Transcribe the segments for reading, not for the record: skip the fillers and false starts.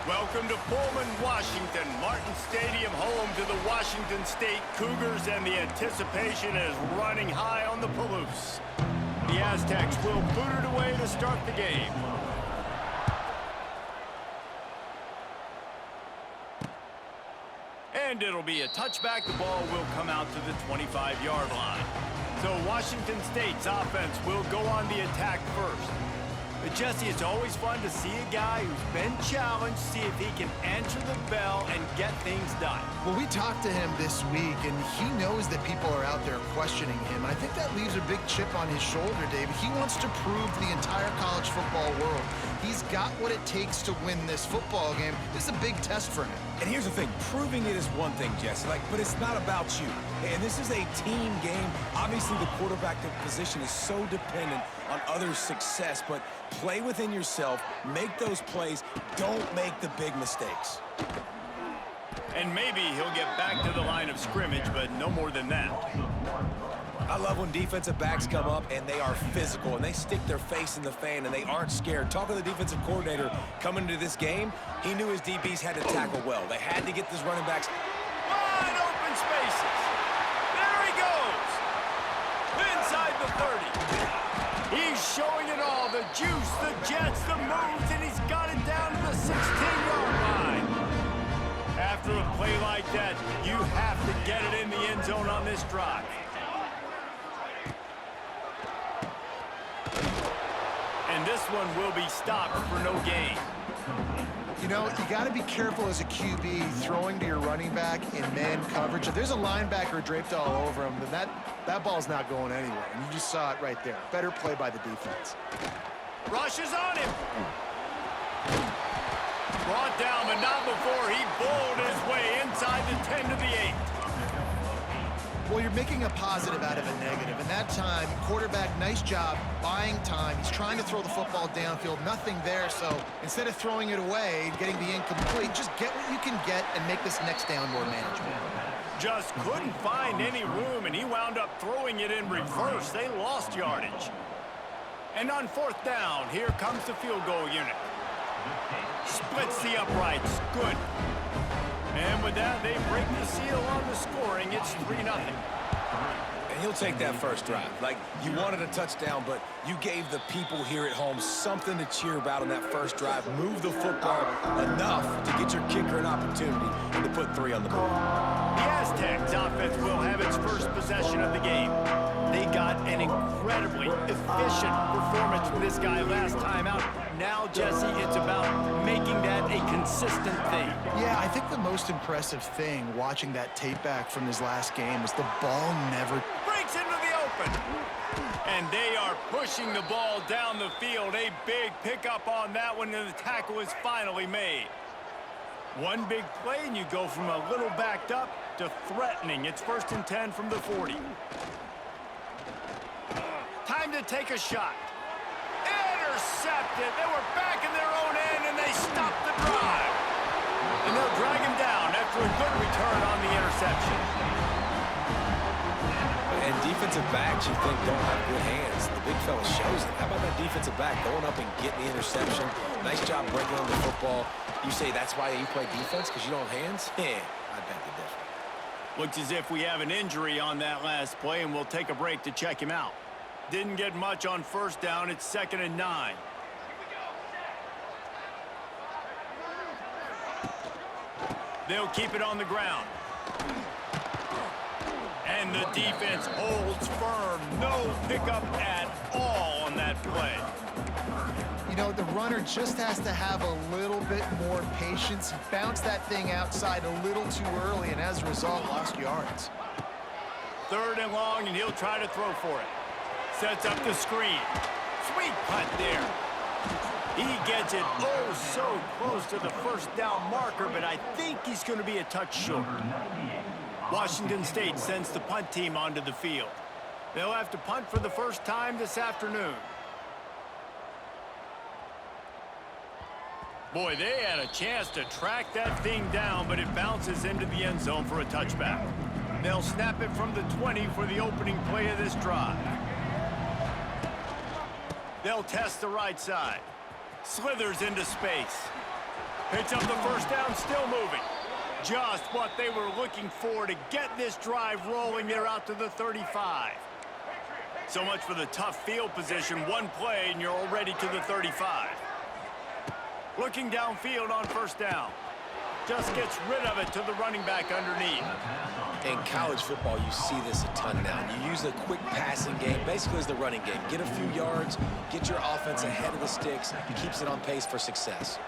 Welcome to Pullman, Washington. Martin Stadium, home to the Washington State Cougars, and the anticipation is running high on the Palouse. The Aztecs will boot it away to start the game. And it'll be a touchback. The ball will come out to the 25-yard line. So Washington State's offense will go on the attack first. But Jesse, it's always fun to see a guy who's been challenged, see if he can answer the bell and get things done. Well, we talked to him this week, and he knows that people are out there questioning him. And I think that leaves a big chip on his shoulder, David. He wants to prove to the entire college football world he's got what it takes to win this football game. This is a big test for him. And here's the thing, proving it is one thing, Jesse, but it's not about you. And this is a team game. Obviously, the quarterback position is so dependent on others' success, but play within yourself, make those plays, don't make the big mistakes. And maybe he'll get back to the line of scrimmage, but no more than that. I love when defensive backs come up and they are physical and they stick their face in the fan and they aren't scared. Talking to the defensive coordinator coming into this game, he knew his DBs had to tackle well. They had to get these running backs wide open spaces. There he goes. Inside the 30. He's showing it all. The juice, the jets, the moves, and he's got it down to the 16-yard line. After a play like that, you have to get it in the end zone on this drive. And this one will be stopped for no gain. You know, you got to be careful as a QB throwing to your running back in man coverage. If there's a linebacker draped all over him, then that ball's not going anywhere. And you just saw it right there. Better play by the defense. Rush is on him. Brought down, but not before he bowled his way inside the 10 to the 8. Well, you're making a positive out of a negative. And that time, quarterback, nice job buying time. He's trying to throw the football downfield. Nothing there, so instead of throwing it away, getting the incomplete, just get what you can get and make this next down more manageable. Just couldn't find any room, and he wound up throwing it in reverse. They lost yardage. And on fourth down, here comes the field goal unit. Splits the uprights. Good. And with that, they break the seal on the scoring. It's 3-0. And he'll take that first drive. Like, you wanted a touchdown, but you gave the people here at home something to cheer about on that first drive. Move the football enough to get your kicker an opportunity and to put 3 on the board. The Aztecs offense will have its first possession of the game. They got an incredibly efficient performance from this guy last time out. Now, Jesse, it's about making that a consistent thing. Yeah, I think the most impressive thing watching that tape back from his last game is the ball never breaks into the open. And they are pushing the ball down the field. A big pickup on that one, and the tackle is finally made. One big play, and you go from a little backed up to threatening. It's 1st and 10 from the 40. Time to take a shot. Intercepted. They were back in their own end, and they stopped the drive. And they'll drag him down after a good return on the interception. And defensive backs, you think, don't have good hands. The big fella shows it. How about that defensive back going up and getting the interception? Nice job breaking on the football. You say that's why you play defense, because you don't have hands? Yeah, I beg the difference. Looks as if we have an injury on that last play, and we'll take a break to check him out. Didn't get much on first down. It's 2nd and 9. They'll keep it on the ground. And the defense holds firm. No pickup at all on that play. You know, the runner just has to have a little bit more patience. He bounced that thing outside a little too early, and as a result, lost yards. 3rd and long, and he'll try to throw for it. Sets up the screen. Sweet punt there. He gets it oh so close to the first down marker, but I think he's going to be a touch short. Washington State sends the punt team onto the field. They'll have to punt for the first time this afternoon. Boy, they had a chance to track that thing down, but it bounces into the end zone for a touchback. They'll snap it from the 20 for the opening play of this drive. They'll test the right side. Slithers into space. Picks up the first down, still moving. Just what they were looking for to get this drive rolling there out to the 35. So much for the tough field position. One play, and you're already to the 35. Looking downfield on first down. Just gets rid of it to the running back underneath. In college football, you see this a ton now. You use a quick passing game, basically as the running game. Get a few yards, get your offense ahead of the sticks, keeps it on pace for success.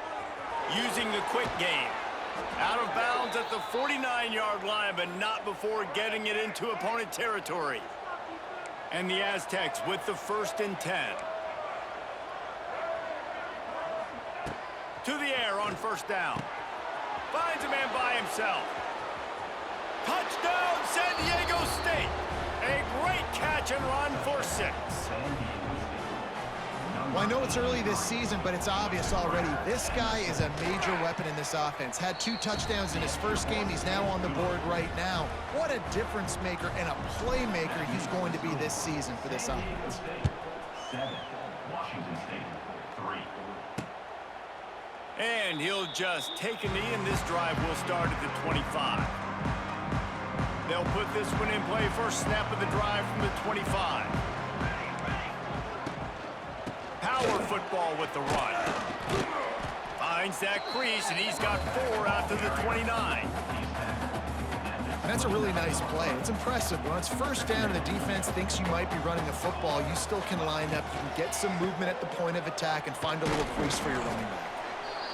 Using the quick game. Out of bounds at the 49-yard line, but not before getting it into opponent territory. And the Aztecs with the 1st and 10. To the air on first down. Finds a man by himself. Touchdown, San Diego State. A great catch and run for 6. Well, I know it's early this season, but it's obvious already. This guy is a major weapon in this offense. Had 2 touchdowns in his first game. He's now on the board right now. What a difference maker and a playmaker he's going to be this season for this offense. 7, Washington State, 3. And he'll just take a knee, and this drive will start at the 25. They'll put this one in play first snap of the drive from the 25. Power football with the run. Finds that crease, and he's got 4 out to the 29. That's a really nice play. It's impressive. When it's first down and the defense thinks you might be running the football, you still can line up. You can get some movement at the point of attack and find a little crease for your running back.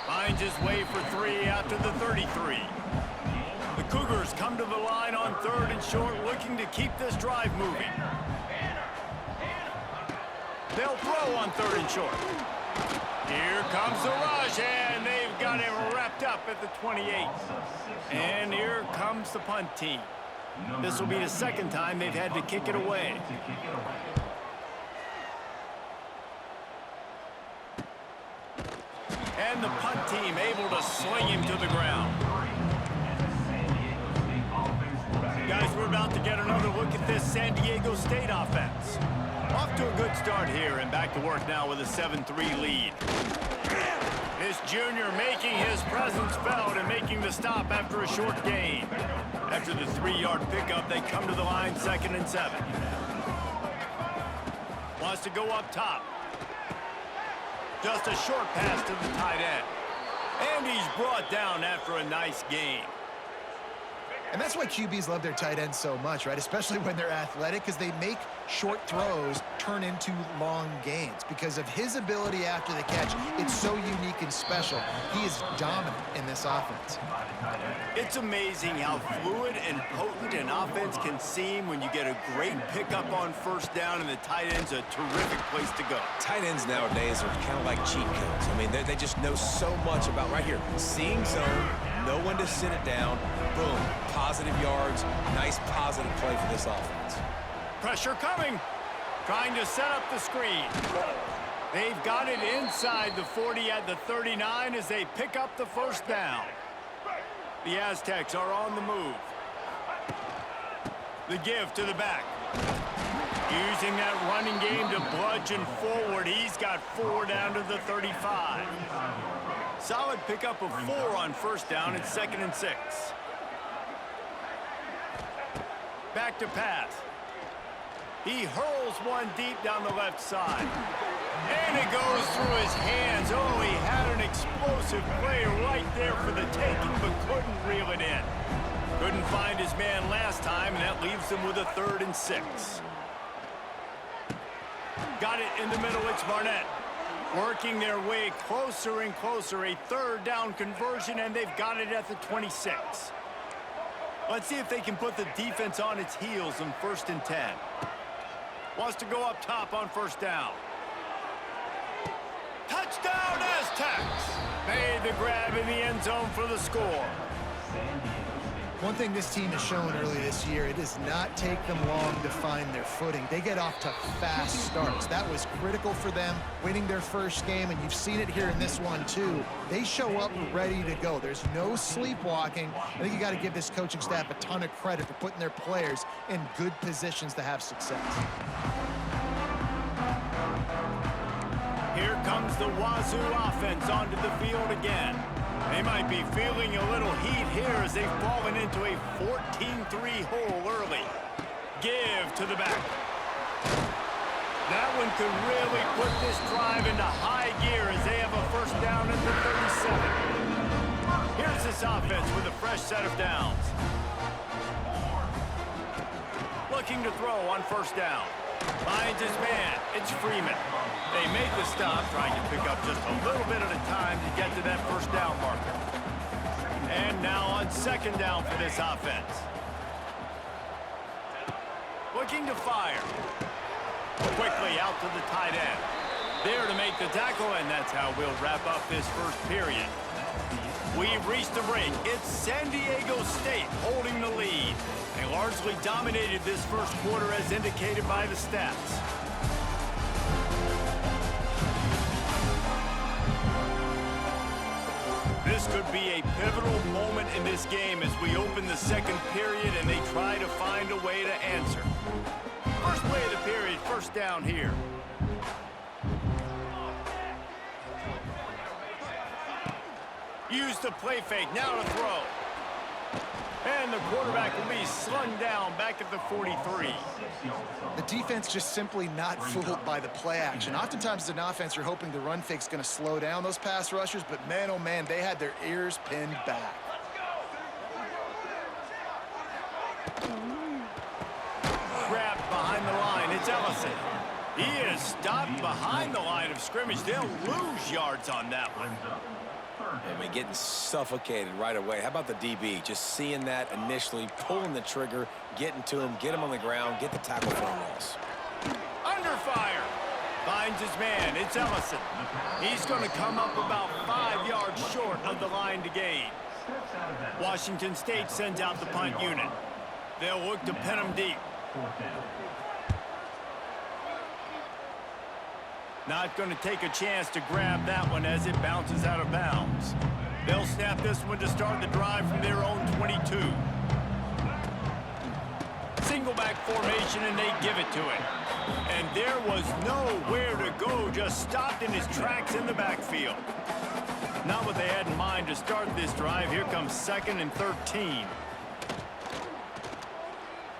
Finds his way for 3 out to the 33. The Cougars come to the line on 3rd and short, looking to keep this drive moving. They'll throw on 3rd and short. Here comes the rush, and they've got him wrapped up at the 28. And here comes the punt team. This will be the 2nd time they've had to kick it away. And the punt team able to sling him to the ground. Guys, we're about to get another look at this San Diego State offense. Off to a good start here, and back to work now with a 7-3 lead. This junior making his presence felt and making the stop after a short gain. After the 3-yard pickup, they come to the line 2nd and 7. Wants to go up top. Just a short pass to the tight end. And he's brought down after a nice gain. And that's why QBs love their tight ends so much, right? Especially when they're athletic, because they make short throws turn into long gains. Because of his ability after the catch, it's so unique and special. He is dominant in this offense. It's amazing how fluid and potent an offense can seem when you get a great pickup on first down, and the tight end's a terrific place to go. Tight ends nowadays are kind of like cheat codes. I mean, they just know so much about right here. Seeing zone, know when to sit it down, boom, positive yards, nice positive play for this offense. Pressure coming, trying to set up the screen. They've got it inside the 40 at the 39 as they pick up the first down. The Aztecs are on the move. The give to the back. Using that running game to bludgeon forward. He's got 4 down to the 35. Solid pickup of 4 on first down at 2nd and 6. Back to pass. He hurls one deep down the left side. And it goes through his hands. Oh, he had an explosive play right there for the taking, but couldn't reel it in. Couldn't find his man last time, and that leaves him with a 3rd and 6. Got it in the middle, it's Barnett. Working their way closer and closer, a 3rd down conversion, and they've got it at the 26. Let's see if they can put the defense on its heels on 1st and 10. Wants to go up top on first down. Touchdown, Aztecs! Made the grab in the end zone for the score. One thing this team has shown early this year, it does not take them long to find their footing. They get off to fast starts. That was critical for them, winning their first game, and you've seen it here in this one too. They show up ready to go. There's no sleepwalking. I think you got to give this coaching staff a ton of credit for putting their players in good positions to have success. Here comes the Wazoo offense onto the field again. They might be feeling a little heat here as they've fallen into a 14-3 hole early. Give to the back. That one could really put this drive into high gear as they have a first down at the 37. Here's this offense with a fresh set of downs. Looking to throw on first down. Finds his man. It's Freeman. They make the stop, trying to pick up just a little bit at a time to get to that first down marker. And now on second down for this offense. Looking to fire. Quickly out to the tight end. There to make the tackle, and that's how we'll wrap up this first period. We've reached the break. It's San Diego State holding the lead. They largely dominated this first quarter as indicated by the stats. This could be a pivotal moment in this game as we open the second period and they try to find a way to answer. First play of the period, first down here. Use the play fake, now to throw. And the quarterback will be slung down back at the 43. The defense just simply not fooled by the play action. Oftentimes as an offense, you're hoping the run fake's going to slow down those pass rushers, but man, oh man, they had their ears pinned back. Grabbed behind the line, it's Ellison. He is stopped behind the line of scrimmage. They'll lose yards on that one. I mean, getting suffocated right away. How about the DB? Just seeing that initially, pulling the trigger, getting to him, get him on the ground, get the tackle for a loss. Under fire. Finds his man. It's Ellison. He's going to come up about 5 yards short of the line to gain. Washington State sends out the punt unit. They'll look to pin him deep. Not going to take a chance to grab that one as it bounces out of bounds. They'll snap this one to start the drive from their own 22. Single back formation, and they give it to him. And there was nowhere to go, just stopped in his tracks in the backfield. Not what they had in mind to start this drive. Here comes 2nd and 13.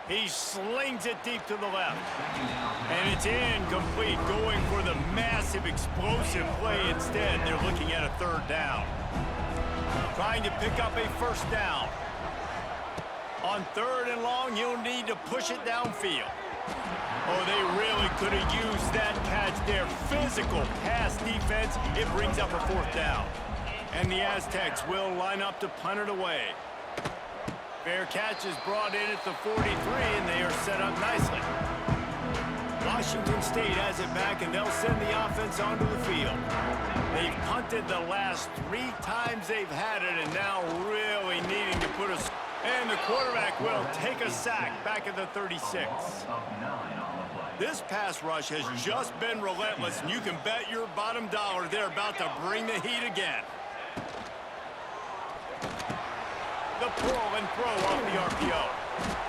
He slings it deep to the left. And it's incomplete, going for the massive explosive play instead. They're looking at a 3rd down. Trying to pick up a first down. On 3rd and long, you'll need to push it downfield. Oh, they really could have used that catch there. Physical pass defense. It brings up a 4th down. And the Aztecs will line up to punt it away. Fair catch is brought in at the 43, and they are set up nicely. Washington State has it back, and they'll send the offense onto the field. They've punted the last 3 times they've had it, and now really needing to put a... And the quarterback will take a sack back at the 36. This pass rush has just been relentless, and you can bet your bottom dollar they're about to bring the heat again. The pull and throw off the RPO.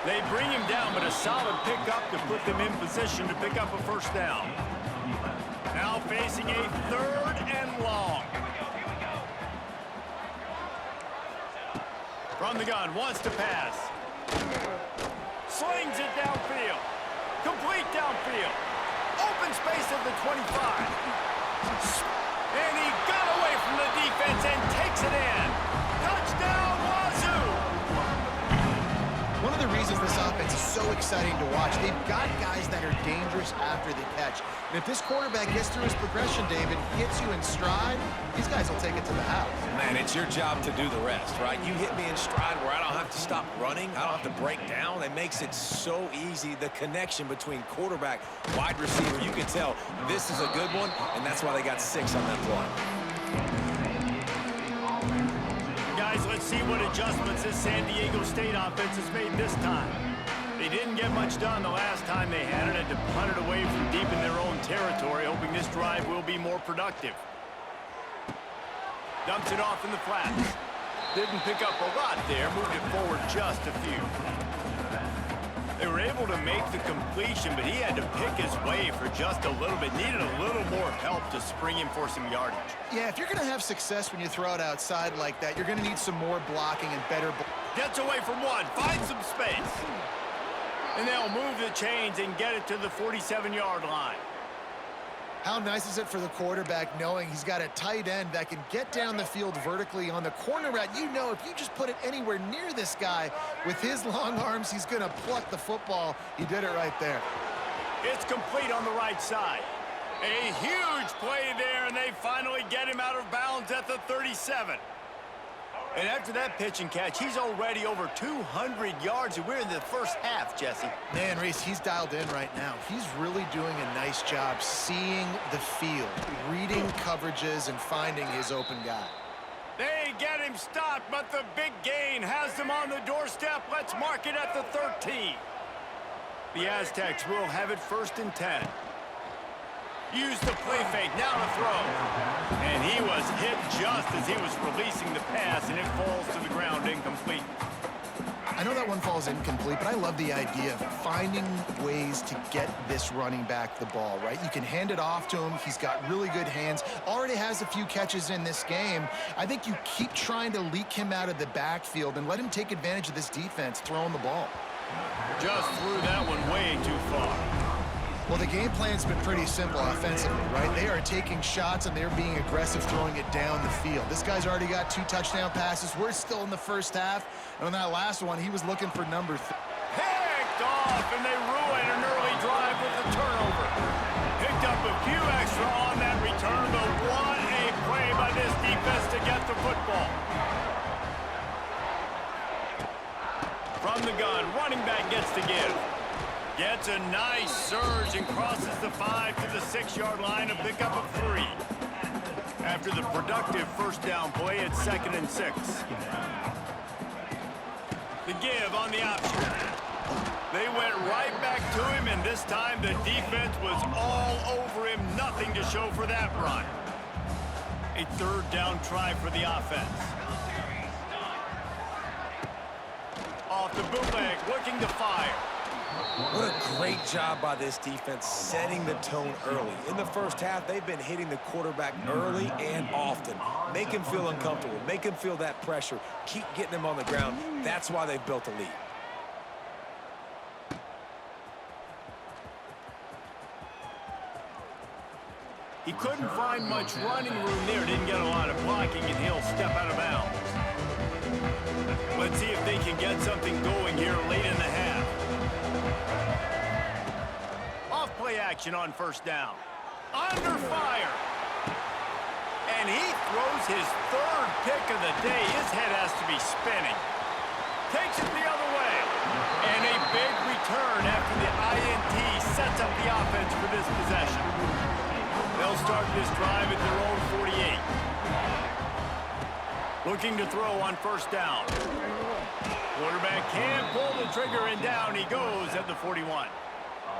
They bring him down, but a solid pickup to put them in position to pick up a first down. Now facing a 3rd and long. From the gun, wants to pass. Slings it downfield. Complete downfield. Open space at the 25. And he got away from the defense and takes it in. Touchdown, Wazoo! One of the reasons this offense is so exciting to watch, they've got guys that are dangerous after the catch. And if this quarterback gets through his progression, David, hits you in stride, these guys will take it to the house. Man, it's your job to do the rest, right? You hit me in stride where I don't have to stop running. I don't have to break down. It makes it so easy. The connection between quarterback, wide receiver, you can tell this is a good one, and that's why they got 6 on that play. Guys, let's see what adjustments this San Diego State offense has made this time. They didn't get much done the last time they had it, and to punt it away from deep in their own territory, hoping this drive will be more productive. Dumps it off in the flats. Didn't pick up a lot there, moved it forward just a few. They were able to make the completion, but he had to pick his way for just a little bit. Needed a little more help to spring him for some yardage. Yeah, if you're going to have success when you throw it outside like that, you're going to need some more blocking and better. Gets away from one, finds some space. And they'll move the chains and get it to the 47-yard line. How nice is it for the quarterback knowing he's got a tight end that can get down the field vertically on the corner route? You know, if you just put it anywhere near this guy with his long arms, he's going to pluck the football. He did it right there. It's complete on the right side. A huge play there, and they finally get him out of bounds at the 37. And after that pitch and catch, he's already over 200 yards, and we're in the first half, Jesse. Man, Reese, he's dialed in right now. He's really doing a nice job seeing the field, reading coverages, and finding his open guy. They get him stopped, but the big gain has them on the doorstep. Let's mark it at the 13. The Aztecs will have it 1st and 10. Use the play fake, now to throw. And he was hit just as he was releasing the pass, and it falls to the ground incomplete. I know that one falls incomplete, but I love the idea of finding ways to get this running back the ball, right? You can hand it off to him. He's got really good hands. Already has a few catches in this game. I think you keep trying to leak him out of the backfield and let him take advantage of this defense throwing the ball. Just threw that one way too far. Well, the game plan's been pretty simple offensively, right? They are taking shots, and they're being aggressive throwing it down the field. This guy's already got 2 touchdown passes. We're still in the first half. And on that last one, he was looking for number 3. Picked off, and they ruin an early drive with a turnover. Picked up a few extra on that return, but what a play by this defense to get the football. From the gun, running back gets to give. Gets a nice surge and crosses the 5 to the 6-yard line, a pickup of 3. After the productive first down play, it's 2nd and 6. The give on the option. They went right back to him, and this time the defense was all over him. Nothing to show for that run. A 3rd down try for the offense. Off the bootleg, looking to fire. What a great job by this defense setting the tone early. In the first half, they've been hitting the quarterback early and often. Make him feel uncomfortable. Make him feel that pressure. Keep getting him on the ground. That's why they've built a lead. He couldn't find much running room there. Didn't get a lot of blocking, and he'll step out of bounds. Let's see if they can get something going here late in the half. Off-play action on 1st down. Under fire. And he throws his 3rd pick of the day. His head has to be spinning. Takes it the other way. And a big return after the INT sets up the offense for this possession. They'll start this drive at their own 48. Looking to throw on 1st down. Quarterback can't pull the trigger, and down he goes at the 41.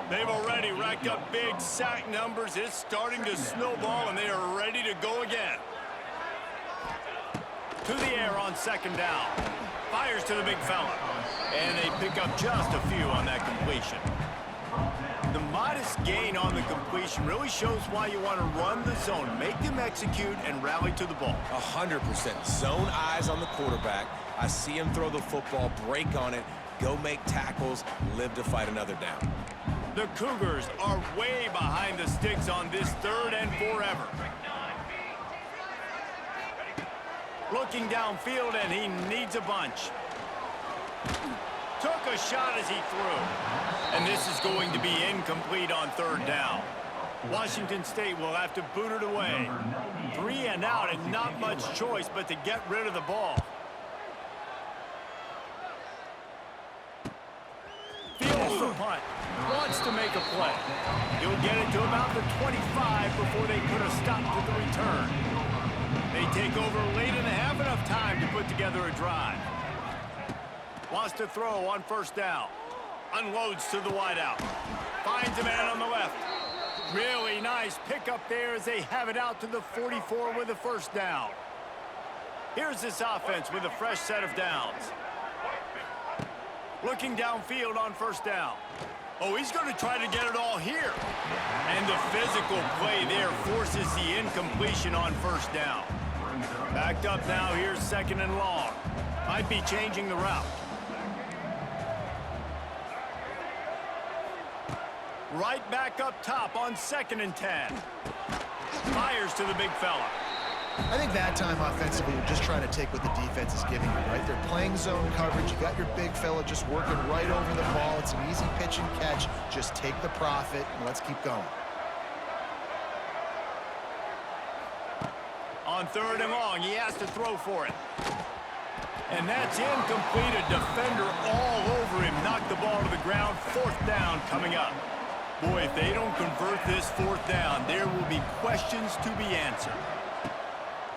They've already racked up big sack numbers. It's starting to snowball, and they are ready to go again. To the air on 2nd down. Fires to the big fella. And they pick up just a few on that completion. The modest gain on the completion really shows why you want to run the zone. Make them execute and rally to the ball. 100%. Zone eyes on the quarterback. I see him throw the football, break on it, go make tackles, live to fight another down. The Cougars are way behind the sticks on this 3rd and forever. Looking downfield, and he needs a bunch. Took a shot as he threw. And this is going to be incomplete on 3rd down. Washington State will have to boot it away. 3 and out, and not much choice but to get rid of the ball. Fields the punt. Wants to make a play. He'll get it to about the 25 before they put a stop to the return. They take over late in the half, enough time to put together a drive. Wants to throw on 1st down. Unloads to the wideout. Finds a man on the left. Really nice pickup there as they have it out to the 44 with a 1st down. Here's this offense with a fresh set of downs. Looking downfield on first down. Oh, he's going to try to get it all here. And the physical play there forces the incompletion on first down. Backed up now, here's second and long. Might be changing the route. Right back up top on 2nd and 10. Fires to the big fella. I think that time offensively, you're just trying to take what the defense is giving you, right? They're playing zone coverage. You got your big fella just working right over the ball. It's an easy pitch and catch. Just take the profit, and let's keep going. On 3rd and long, he has to throw for it. And that's incomplete. A defender all over him. Knocked the ball to the ground. 4th down coming up. Boy, if they don't convert this 4th down, there will be questions to be answered.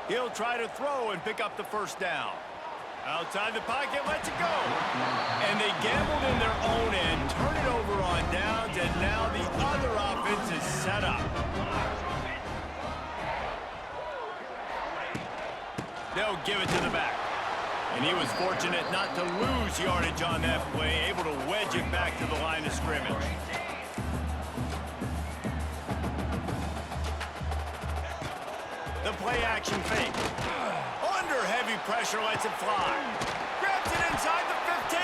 He'll try to throw and pick up the 1st down. Outside the pocket, lets it go. And they gambled in their own end, turn it over on downs, and now the other offense is set up. They'll give it to the back. And he was fortunate not to lose yardage on that play, able to wedge it back to the line of scrimmage. The play-action fake. Under heavy pressure, lets it fly. Grabs it inside the 15.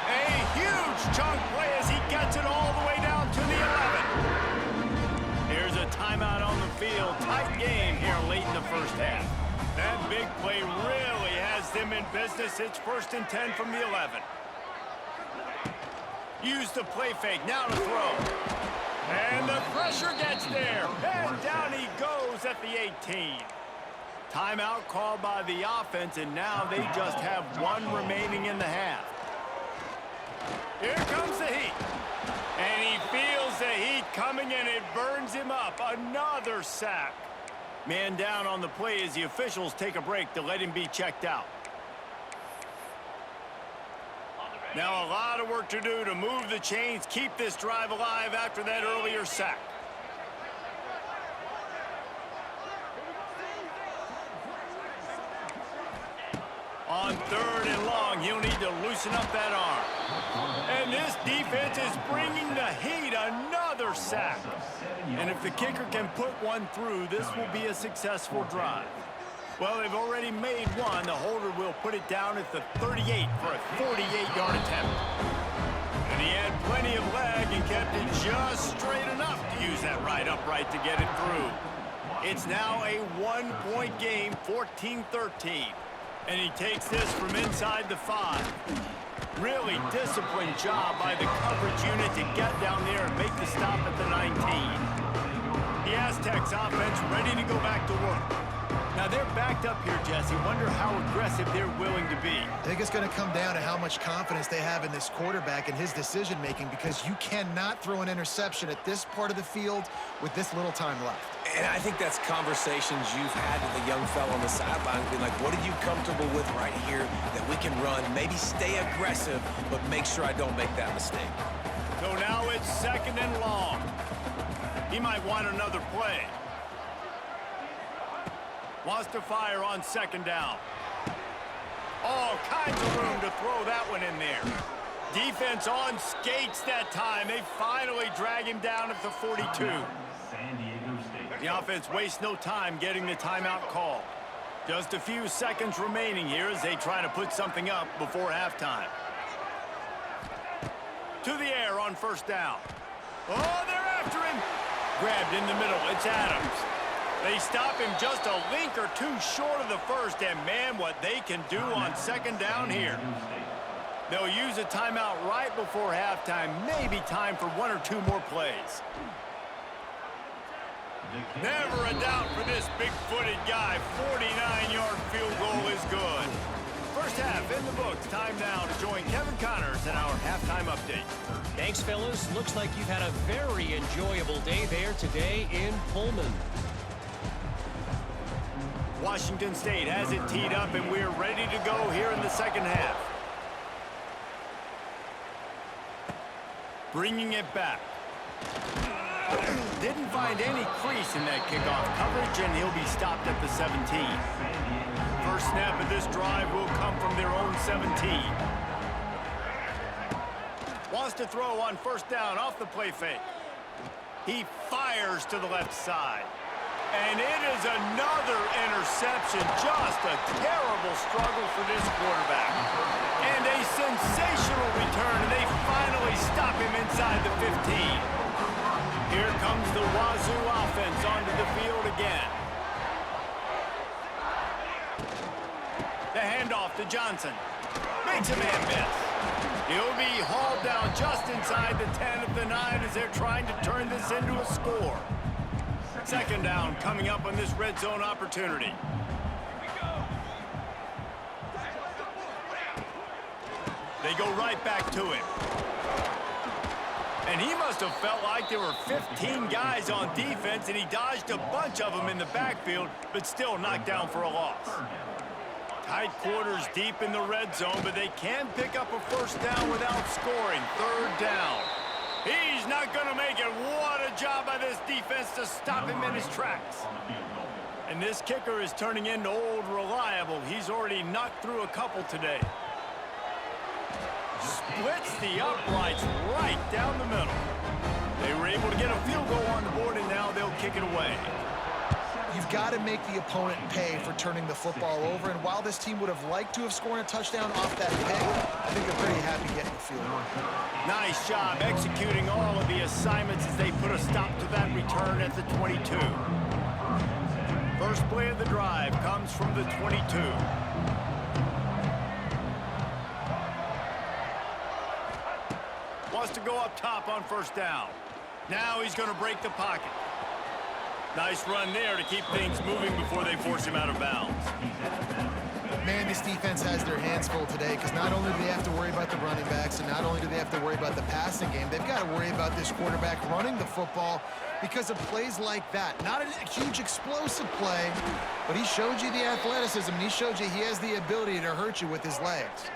A huge chunk play as he gets it all the way down to the 11. Here's a timeout on the field. Tight game here late in the first half. That big play really has them in business. It's 1st and 10 from the 11. Use the play fake. Now to throw. And the pressure gets there. And down he goes at the 18. Timeout called by the offense, and now they just have one remaining in the half. Here comes the heat. And he feels the heat coming, and it burns him up. Another sack. Man down on the play as the officials take a break to let him be checked out. Now a lot of work to do to move the chains, keep this drive alive after that earlier sack. On 3rd and long, he'll need to loosen up that arm. And this defense is bringing the heat. Another sack. And if the kicker can put one through, this will be a successful drive. Well, they've already made one. The holder will put it down at the 38 for a 48-yard attempt. And he had plenty of leg and kept it just straight enough to use that right upright to get it through. It's now a one-point game, 14-13. And he takes this from inside the 5. Really disciplined job by the coverage unit to get down there and make the stop at the 19. The Aztecs offense ready to go back to work. Now they're backed up here, Jesse. Wonder how aggressive they're willing to be. I think it's going to come down to how much confidence they have in this quarterback and his decision-making, because you cannot throw an interception at this part of the field with this little time left. And I think that's conversations you've had with the young fella on the sidelines, being like, what are you comfortable with right here that we can run? Maybe stay aggressive, but make sure I don't make that mistake. So now it's 2nd and long. He might want another play. Wants to fire on 2nd down. All kinds of room to throw that one in there. Defense on skates that time. They finally drag him down at the 42. The offense wastes no time getting the timeout call. Just a few seconds remaining here as they try to put something up before halftime. To the air on 1st down. Oh, they're after him. Grabbed in the middle. It's Adams. They stop him just a link or two short of the 1st, and man, what they can do on 2nd down here. They'll use a timeout right before halftime, maybe time for 1 or 2 more plays. Never a doubt for this big-footed guy. 49-yard field goal is good. First half in the books. Time now to join Kevin Connors in our halftime update. Thanks, fellas. Looks like you've had a very enjoyable day there today in Pullman. Washington State has it teed up, and we're ready to go here in the 2nd half. Bringing it back. Didn't find any crease in that kickoff coverage, and he'll be stopped at the 17. First snap of this drive will come from their own 17. Wants to throw on first down off the play fake. He fires to the left side. And it is another interception. Just a terrible struggle for this quarterback. And a sensational return, and they finally stop him inside the 15. Here comes the Wazoo offense onto the field again. The handoff to Johnson. Makes a man miss. He'll be hauled down just inside the 10 of the 9 as they're trying to turn this into a score. Second down coming up on this red zone opportunity. They go right back to him. And he must have felt like there were 15 guys on defense, and he dodged a bunch of them in the backfield, but still knocked down for a loss. Tight quarters deep in the red zone, but they can pick up a first down without scoring. Third down. He's not going to make it. What a job by this defense to stop him in his tracks. And this kicker is turning into old reliable. He's already knocked through a couple today. Splits the uprights right down the middle. They were able to get a field goal on the board, and now they'll kick it away. You've got to make the opponent pay for turning the football over, and while this team would have liked to have scored a touchdown off that pick, I think they're pretty happy getting the field goal. Nice job executing all of the assignments as they put a stop to that return at the 22. First play of the drive comes from the 22. Wants to go up top on first down. Now he's going to break the pocket. Nice run there to keep things moving before they force him out of bounds. Man, this defense has their hands full today because not only do they have to worry about the running backs and not only do they have to worry about the passing game, they've got to worry about this quarterback running the football because of plays like that. Not a huge explosive play, but he showed you the athleticism, and he showed you he has the ability to hurt you with his legs.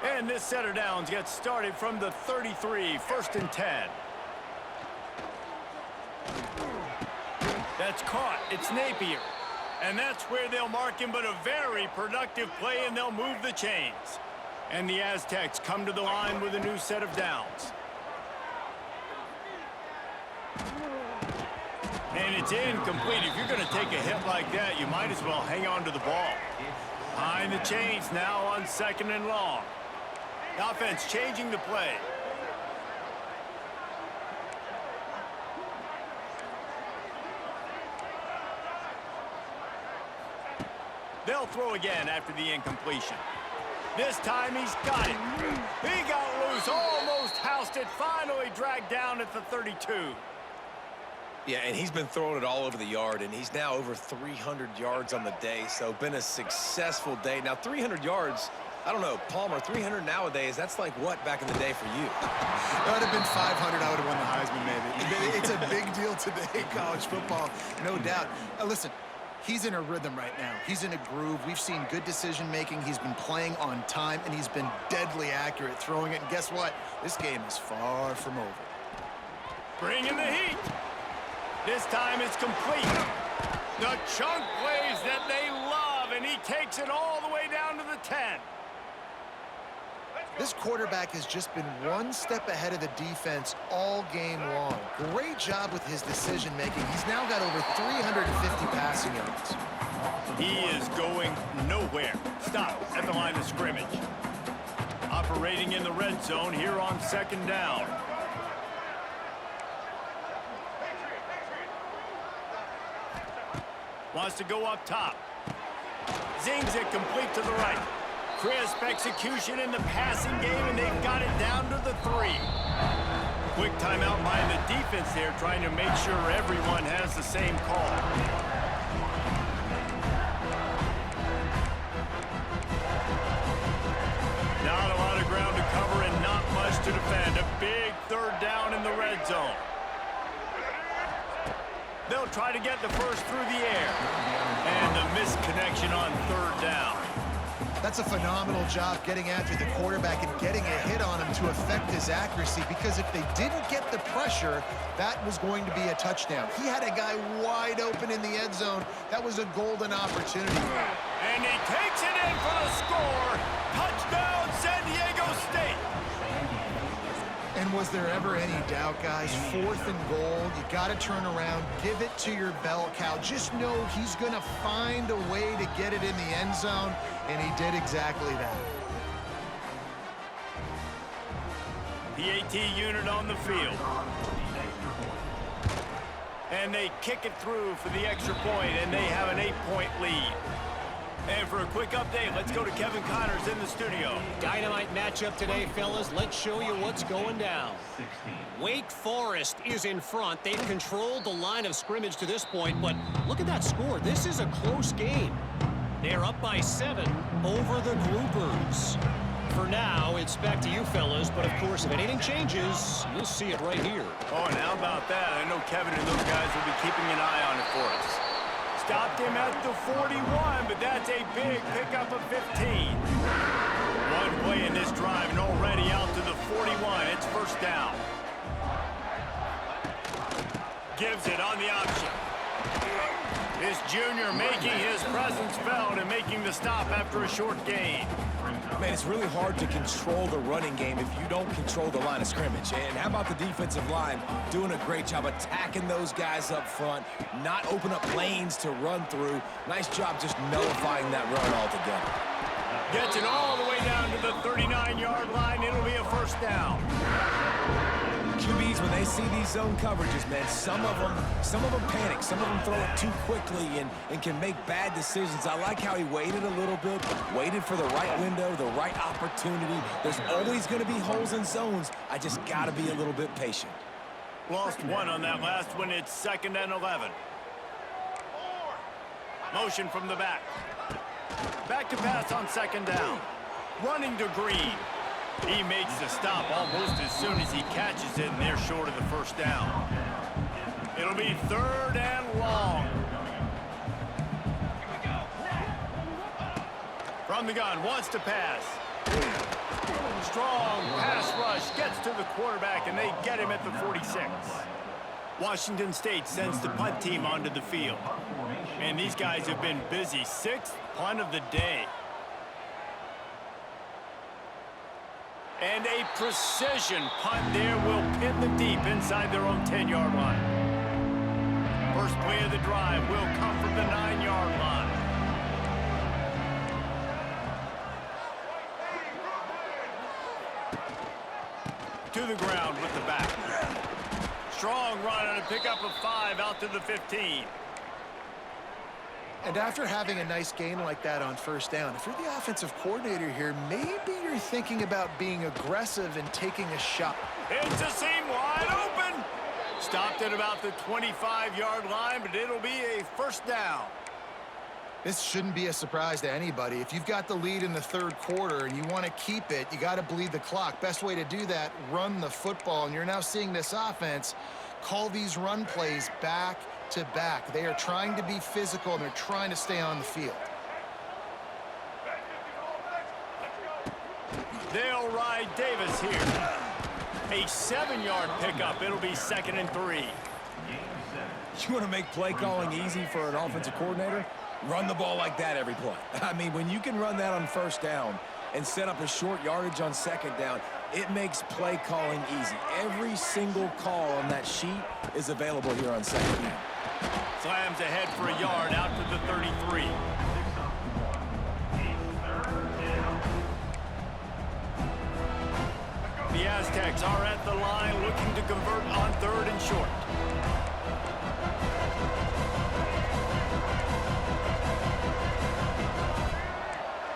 And this set of downs gets started from the 33, first and 10. That's caught. It's Napier. And that's where they'll mark him, but a very productive play, and they'll move the chains. And the Aztecs come to the line with a new set of downs. And it's incomplete. If you're going to take a hit like that, you might as well hang on to the ball. Behind the chains now on second and long. The offense changing the play. They'll throw again after the incompletion. This time he's got it. He got loose, almost housed it, finally dragged down at the 32. Yeah, and he's been throwing it all over the yard, and he's now over 300 yards on the day, so been a successful day. Now, 300 yards, I don't know, Palmer, 300 nowadays, that's like what back in the day for you? That would have been 500. I would have won the Heisman, maybe. It's a big deal today, college football, no doubt. Listen. He's in a rhythm right now. He's in a groove. We've seen good decision-making. He's been playing on time, and he's been deadly accurate throwing it. And guess what? This game is far from over. Bring in the heat. This time it's complete. The chunk plays that they love, and he takes it all the way down to the 10. This quarterback has just been one step ahead of the defense all game long. Great job with his decision-making. He's now got over 350 passing yards. He is going nowhere. Stop at the line of scrimmage. Operating in the red zone here on second down. Wants to go up top. Zings it complete to the right. Crisp execution in the passing game, and they've got it down to the 3. Quick timeout by the defense there, trying to make sure everyone has the same call. Not a lot of ground to cover and not much to defend. A big third down in the red zone. They'll try to get the first through the air. And the misconnection on third down. That's a phenomenal job getting after the quarterback and getting a hit on him to affect his accuracy, because if they didn't get the pressure, that was going to be a touchdown. He had a guy wide open in the end zone. That was a golden opportunity. And he takes it in for the score. Touchdown, San Diego State. And was there ever any doubt, guys? 4th and goal. You got to turn around, give it to your bell cow. Just know he's going to find a way to get it in the end zone, and he did exactly that. PAT unit on the field. And they kick it through for the extra point, and they have an 8-point lead. And for a quick update, let's go to Kevin Connors in the studio. Dynamite matchup today, fellas. Let's show you what's going down. Wake Forest is in front. They've controlled the line of scrimmage to this point, but look at that score. This is a close game. They're up by 7 over the Groupers. For now, it's back to you, fellas, but of course, if anything changes, you'll see it right here. Oh, and how about that? I know Kevin and those guys will be keeping an eye on it for us. Stopped him at the 41, but that's a big pickup of 15. One play in this drive and already out to the 41. It's first down. Gives it on the option. This junior making his presence felt and making the stop after a short gain. Man, it's really hard to control the running game if you don't control the line of scrimmage. And how about the defensive line doing a great job attacking those guys up front, not open up lanes to run through. Nice job just nullifying that run altogether. Gets it all the way down to the 39-yard line. It'll be a first down. QBs, when they see these zone coverages, man, some of them panic. Some of them throw it too quickly and can make bad decisions. I like how he waited a little bit, waited for the right window, the right opportunity. There's always going to be holes in zones. I just got to be a little bit patient. Lost one on that last one. It's 2nd and 11. Motion from the back. Back to pass on 2nd down. Running to Green. He makes the stop almost as soon as he catches it, and they're short of the first down. It'll be 3rd and long. From the gun, wants to pass. Strong pass rush, gets to the quarterback, and they get him at the 46. Washington State sends the punt team onto the field. And these guys have been busy. 6th punt of the day. And a precision punt there will pin them deep inside their own 10-yard line. First play of the drive will come from the 9-yard line. To the ground with the back. Strong run and a pickup of 5 out to the 15. And after having a nice gain like that on first down, if you're the offensive coordinator here, maybe you're thinking about being aggressive and taking a shot. It's a seam wide open. Stopped at about the 25-yard line, but it'll be a first down. This shouldn't be a surprise to anybody. If you've got the lead in the 3rd quarter and you want to keep it, you got to bleed the clock. Best way to do that, run the football. And you're now seeing this offense call these run plays back to back. They are trying to be physical, and they're trying to stay on the field. They'll ride Davis here. A 7-yard pickup. It'll be 2nd and 3. You want to make play calling easy for an offensive coordinator? Run the ball like that every play. I mean, when you can run that on first down and set up a short yardage on 2nd down, it makes play calling easy. Every single call on that sheet is available here on 2nd down. Slams ahead for a yard out to the 33. The Aztecs are at the line looking to convert on 3rd and short.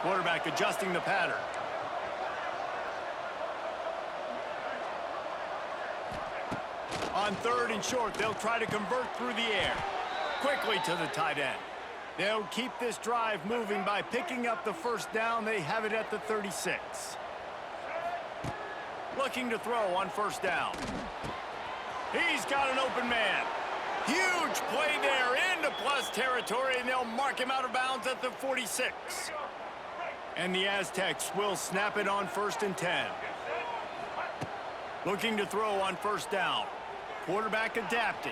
Quarterback adjusting the pattern. On 3rd and short, they'll try to convert through the air. Quickly to the tight end. They'll keep this drive moving by picking up the first down. They have it at the 36. Looking to throw on first down. He's got an open man. Huge play there into plus territory, and they'll mark him out of bounds at the 46. And the Aztecs will snap it on 1st and 10. Looking to throw on first down. Quarterback adapting.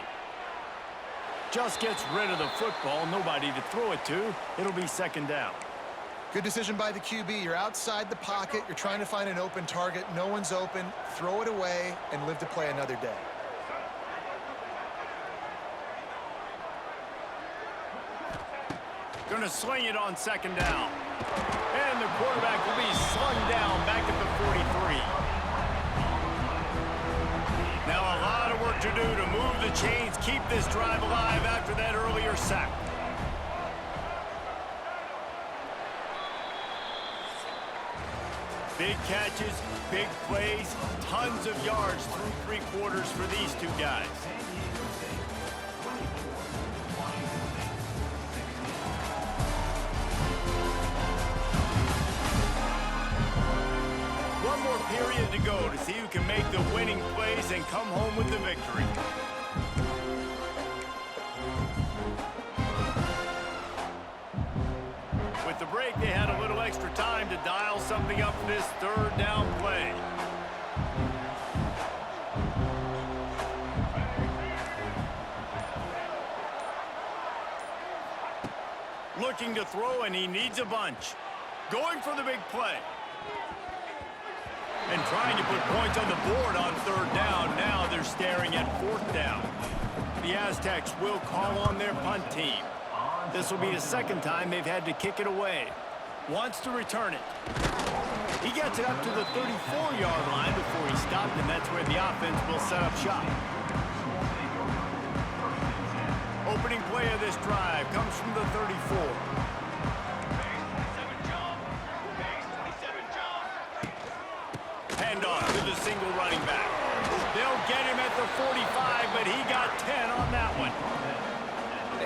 Just gets rid of the football. Nobody to throw it to. It'll be 2nd down. Good decision by the QB. You're outside the pocket. You're trying to find an open target. No one's open. Throw it away and live to play another day. Going to sling it on second down. And the quarterback will be slung down back at the 43. Now a lot of work to do to move the chains, keep this drive alive after that earlier sack. Big catches, big plays, tons of yards through 3 quarters for these two guys. One more period to go to see who can make the winning plays and come home with the victory. With the break, they had a little extra time to dial something up for this third down play. Looking to throw, and he needs a bunch. Going for the big play. And trying to put points on the board on third down. Now they're staring at fourth down. The Aztecs will call on their punt team. This will be the second time they've had to kick it away. Wants to return it. He gets it up to the 34-yard line before he stopped, and that's where the offense will set up shop. Opening play of this drive comes from the 34. Handoff to the single running back. They'll get him at the 45, but he got 10 on that one.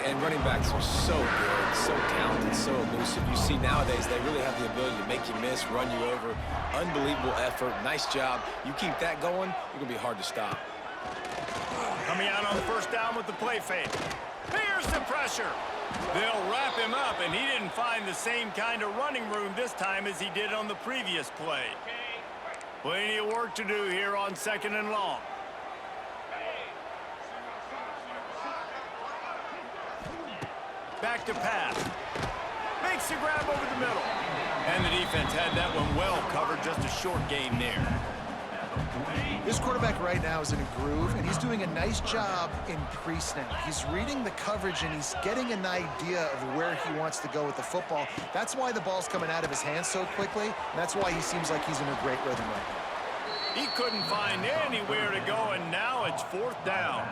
And running backs are so good, so talented, so elusive. You see nowadays they really have the ability to make you miss, run you over. Unbelievable effort. Nice job. You keep that going, you're going to be hard to stop. Coming out on first down with the play fake. Here's the pressure. They'll wrap him up, and he didn't find the same kind of running room this time as he did on the previous play. Plenty of work to do here on second and long. Back to pass. Makes the grab over the middle. And the defense had that one well covered, just a short gain there. This quarterback right now is in a groove, and he's doing a nice job in pre-snap. He's reading the coverage, and he's getting an idea of where he wants to go with the football. That's why the ball's coming out of his hands so quickly, and that's why he seems like he's in a great rhythm right now. He couldn't find anywhere to go, and now it's fourth down.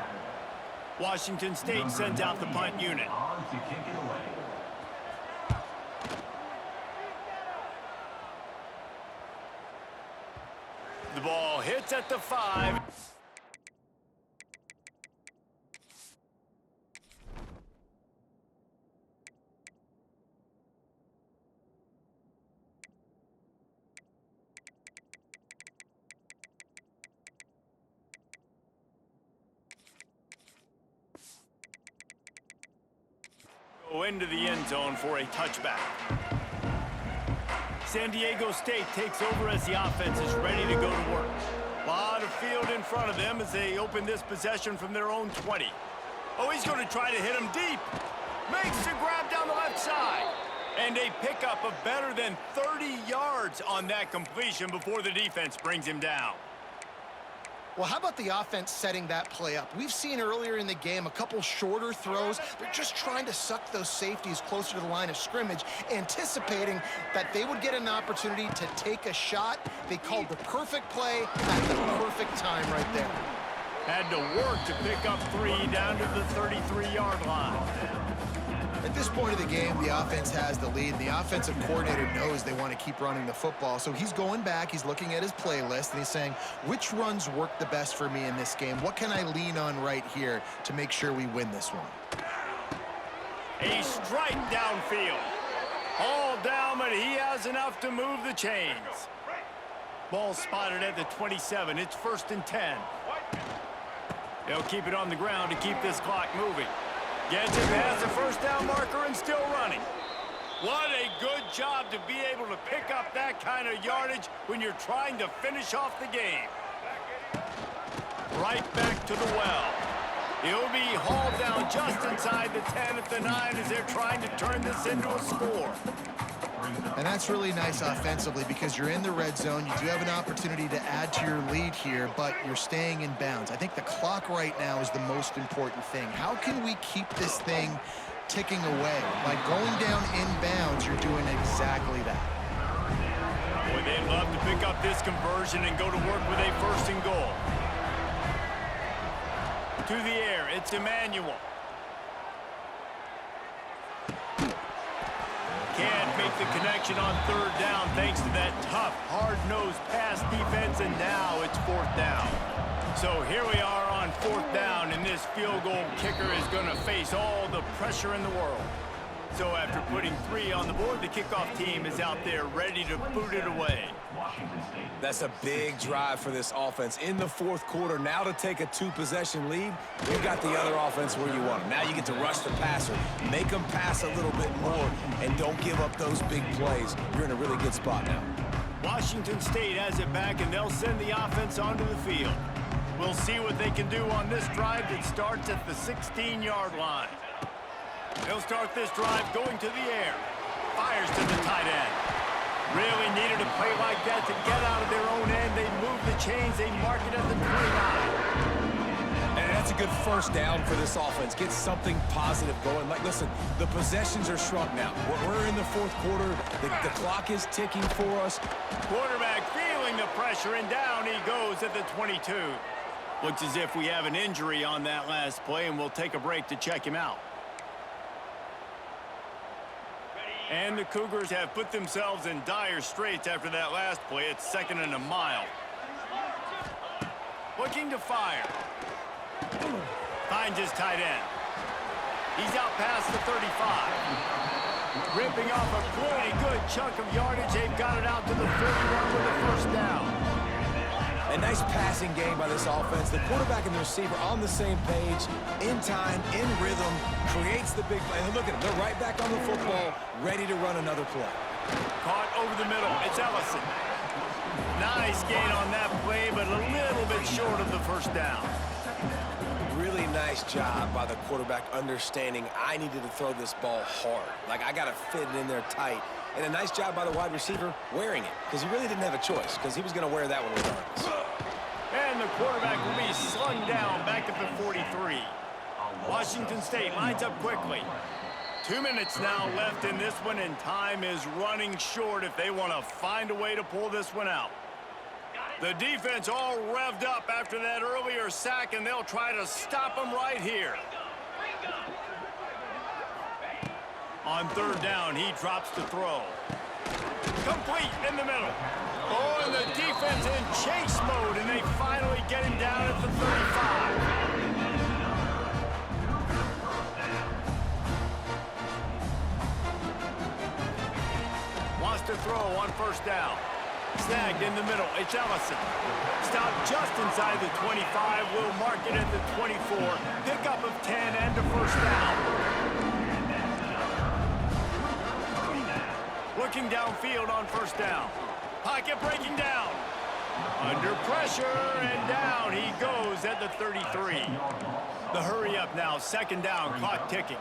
Washington State sends out the punt unit. The ball hits at the 5. Go into the end zone for a touchback. San Diego State takes over as the offense is ready to go to work. A lot of field in front of them as they open this possession from their own 20. Oh, he's going to try to hit him deep. Makes the grab down the left side. And a pickup of better than 30 yards on that completion before the defense brings him down. Well, how about the offense setting that play up? We've seen earlier in the game a couple shorter throws. They're just trying to suck those safeties closer to the line of scrimmage, anticipating that they would get an opportunity to take a shot. They called the perfect play at the perfect time right there. Had to work to pick up 3 down to the 33-yard line. At this point of the game, the offense has the lead, and the offensive coordinator knows they want to keep running the football. So he's going back, he's looking at his playlist, and he's saying, which runs work the best for me in this game? What can I lean on right here to make sure we win this one? A strike downfield. All down, but he has enough to move the chains. Ball spotted at the 27. It's 1st and 10. They'll keep it on the ground to keep this clock moving. Gets it past the first down marker and still running. What a good job to be able to pick up that kind of yardage when you're trying to finish off the game. Right back to the well. He'll be hauled down just inside the 10 at the 9 as they're trying to turn this into a score. And that's really nice offensively because you're in the red zone. You do have an opportunity to add to your lead here, but you're staying in bounds. I think the clock right now is the most important thing. How can we keep this thing ticking away? By going down in bounds, you're doing exactly that. Boy, they'd love to pick up this conversion and go to work with a 1st and goal. To the air, it's Emmanuel. Can't make the connection on 3rd down thanks to that tough, hard-nosed pass defense, and now it's 4th down. So here we are on 4th down, and this field goal kicker is going to face all the pressure in the world. So after putting 3 on the board, the kickoff team is out there ready to boot it away. That's a big drive for this offense in the 4th quarter. Now to take a 2-possession lead, you got the other offense where you want them. Now you get to rush the passer, make them pass a little bit more, and don't give up those big plays. You're in a really good spot now. Washington State has it back, and they'll send the offense onto the field. We'll see what they can do on this drive that starts at the 16-yard line. They'll start this drive going to the air. Fires to the tight end. Really needed a play like that to get out of their own end. They move the chains. They mark it at the 29. And that's a good 1st down for this offense. Get something positive going. Like, listen, the possessions are shrunk now. We're in the 4th quarter. The clock is ticking for us. Quarterback feeling the pressure, and down he goes at the 22. Looks as if we have an injury on that last play, and we'll take a break to check him out. And the Cougars have put themselves in dire straits after that last play. It's 2nd and a mile. Looking to fire. Finds his tight end. He's out past the 35. Ripping off a pretty good chunk of yardage. They've got it out to the 41 with a 1st down. A nice passing game by this offense. The quarterback and the receiver on the same page, in time, in rhythm, creates the big play. And look at them. They're right back on the football, ready to run another play. Caught over the middle. It's Ellison. Nice gain on that play, but a little bit short of the 1st down. Really nice job by the quarterback understanding I needed to throw this ball hard. Like, I got to fit it in there tight. And a nice job by the wide receiver wearing it, because he really didn't have a choice, because he was going to wear that one regardless. And the quarterback will be slung down back at the 43. Washington State lines up quickly. 2 minutes now left in this one, and time is running short if they want to find a way to pull this one out. The defense all revved up after that earlier sack, and they'll try to stop them right here. On 3rd down, he drops to throw. Complete in the middle. Oh, and the defense in chase mode, and they finally get him down at the 35. Wants to throw on 1st down. Snagged in the middle. It's Ellison. Stopped just inside the 25. Will mark it at the 24. Pickup of 10 and a 1st down. Looking downfield on 1st down. Pocket breaking down. Under pressure, and down he goes at the 33. The hurry up now, 2nd down, clock ticking.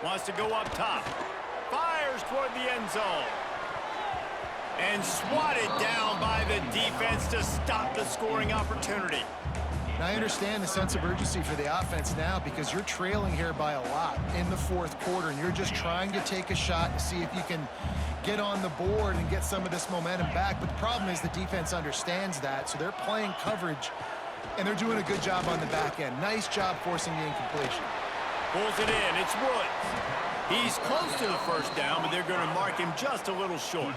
Wants to go up top. Fires toward the end zone. And swatted down by the defense to stop the scoring opportunity. And I understand the sense of urgency for the offense now because you're trailing here by a lot in the 4th quarter, and you're just trying to take a shot to see if you can get on the board and get some of this momentum back. But the problem is the defense understands that, so they're playing coverage, and they're doing a good job on the back end. Nice job forcing the incompletion. Pulls it in. It's Woods. He's close to the 1st down, but they're going to mark him just a little short.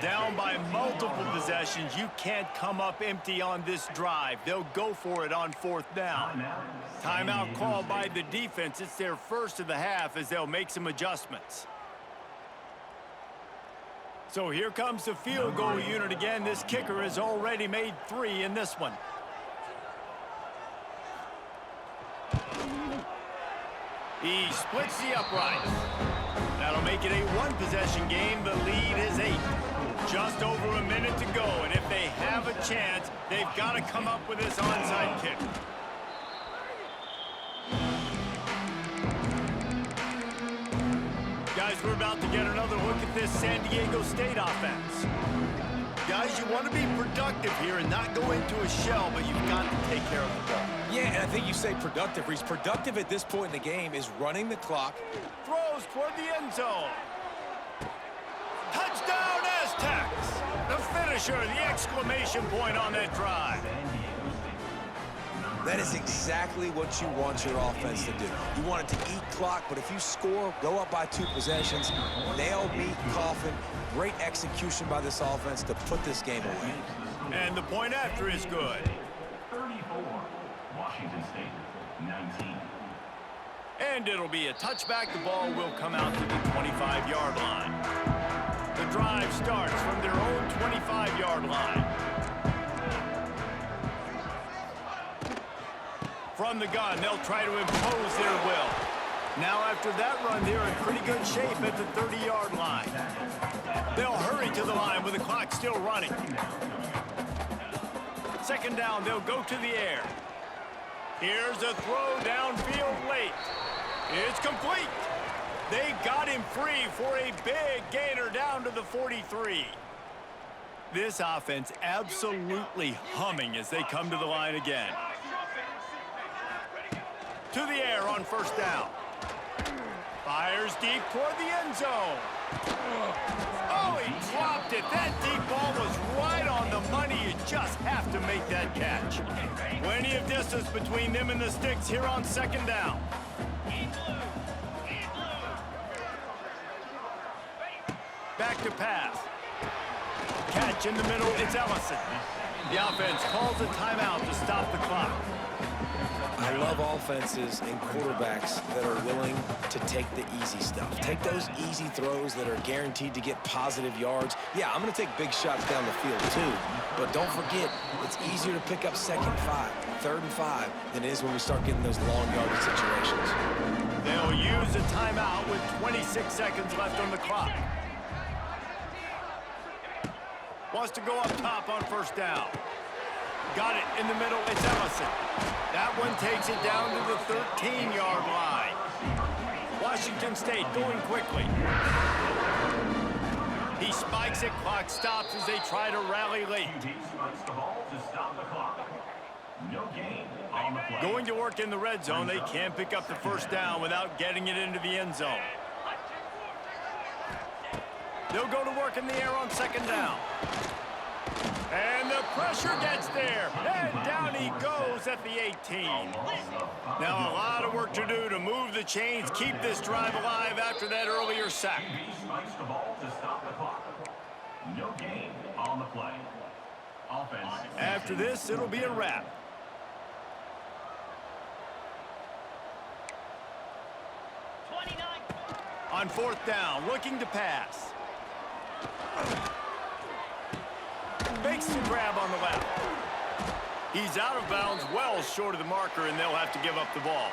Down by multiple possessions, you can't come up empty on this drive. They'll go for it on 4th down. Timeout called by the defense. It's their first of the half as they'll make some adjustments. So here comes the field goal unit again. This kicker has already made 3 in this one. He splits the uprights. That'll make it a 1-possession game. The lead is 8. Just over a minute to go, and if they have a chance, they've got to come up with this onside kick. Guys, we're about to get another look at this San Diego State offense. Guys, you want to be productive here and not go into a shell, but you've got to take care of the ball. Yeah, and I think you say productive. He's productive at this point in the game is running the clock. Throws toward the end zone. Touchdown, Aztecs! The finisher, the exclamation point on that drive. That is exactly what you want your offense to do. You want it to eat clock, but if you score, go up by 2 possessions, nail, meet, coffin. Great execution by this offense to put this game away. And the point after is good. 34, Washington State, 19. And it'll be a touchback. The ball will come out to the 25-yard line. The drive starts from their own 25-yard line. From the gun, they'll try to impose their will. Now after that run, they're in pretty good shape at the 30-yard line. They'll hurry to the line with the clock still running. Second down, they'll go to the air. Here's a throw downfield late. It's complete. They got him free for a big gainer down to the 43. This offense absolutely humming as they come to the line again. To the air on first down. Fires deep toward the end zone. Oh, he dropped it. That deep ball was right on the money. You just have to make that catch. Plenty of distance between them and the sticks here on second down. Back to pass. Catch in the middle, it's Ellison. The offense calls a timeout to stop the clock. I love offenses and quarterbacks that are willing to take the easy stuff. Take those easy throws that are guaranteed to get positive yards. Yeah, I'm going to take big shots down the field too, but don't forget, it's easier to pick up second and 5, third and 5 than it is when we start getting those long yardage situations. They'll use a timeout with 26 seconds left on the clock. Wants to go up top on first down. Got it in the middle, it's Ellison. That one takes it down to the 13-yard line. Washington State going quickly. He spikes it, clock stops as they try to rally late. Spikes the ball to stop the clock. No gain on the play. Going to work in the red zone, they can't pick up the first down without getting it into the end zone. They'll go to work in the air on second down. And the pressure gets there. And down he goes at the 18. Now a lot of work to do to move the chains, keep this drive alive after that earlier sack. Spikes the ball to stop the clock. No gain on the play. Offense. After this, it'll be a wrap. On fourth down, looking to pass. Makes the grab on the left. He's out of bounds, well short of the marker, and they'll have to give up the ball.